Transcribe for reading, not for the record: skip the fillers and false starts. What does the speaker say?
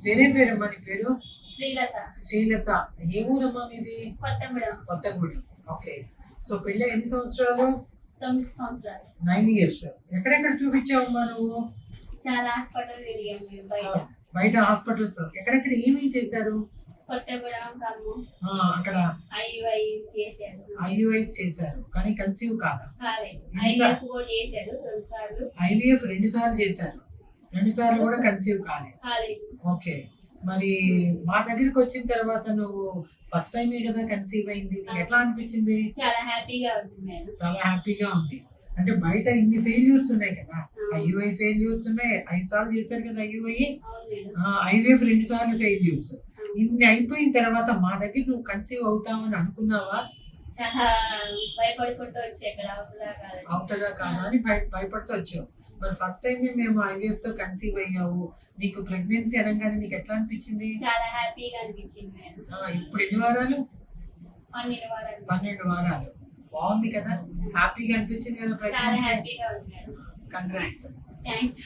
పేరే పేరమ్మా నీ పేరు? శ్రీలత. శ్రీలత. ఏ ఊరమ్మా మీది? కొత్తగూడెం. కొత్తగూడెం. ఓకే. సో పెళ్ళి ఎన్ని సంవత్సరాలు? 9 సంవత్సరాలు. 9 years. ఎక్కడెక్కడ చూపించావమ్మా నువ్వు? చాలా హాస్పిటల్ తిరిగాం మేము బయట. బయట హాస్పిటల్స్ ఎక్కడెక్కడ ఏమేమి చేశారు? కొత్తగూడెం, ఖమ్మం. అక్కడ IUIs చేశారు. IUIs చేశారు కానీ కన్సీవ్ కాదా? కాలేదు. IVF కూడా చేశారు 2 సార్లు. IVF 2 సార్లు చేశారు. 2 సార్లు కూడా కన్సీవ్ కాలేదు. ఓకే. మరి మా దగ్గరికి వచ్చిన తర్వాత నువ్వు ఫస్ట్ టైమే కదా కన్సీవ్ అయింది, నీకు ఎట్లా అనిపించింది? చాలా హ్యాపీగా ఉంది మేడం. చాలా హ్యాపీగా ఉంది. అంటే బయట ఇన్ని ఫెయిల్యూర్స్ ఉన్నాయి కదా, IUI ఫెయిల్యూర్స్ ఉన్నాయి. 5 సార్లు చేశారు కదా IUI, IVF 2 సార్లు ఫెయిల్యూర్స్. ఇన్ని అయిపోయిన తర్వాత మా దగ్గర నువ్వు కన్సీవ్ అవుతావని అనుకున్నావా? చాలా భయపడుకుంటూ వచ్చి అవుతుందా కాదా అని భయపడుతూ వచ్చావు. మరి ఫస్ట్ టైం మేము IVF తో కన్సీవ్ అయ్యావు, నీకు ప్రెగ్నెన్సీ అనగానే నీకు ఎట్లా అనిపించింది? చాలా హ్యాపీగా అనిపించింది. ఇప్పుడు ఎన్ని వారాలు? 12 వారాలు. 12 వారాలు. బాగుంది కదా, హ్యాపీగా అనిపించింది కదా ప్రెగ్నెన్సీ? చాలా హ్యాపీగా ఉంది. కంగ్రాట్స్. థాంక్స్.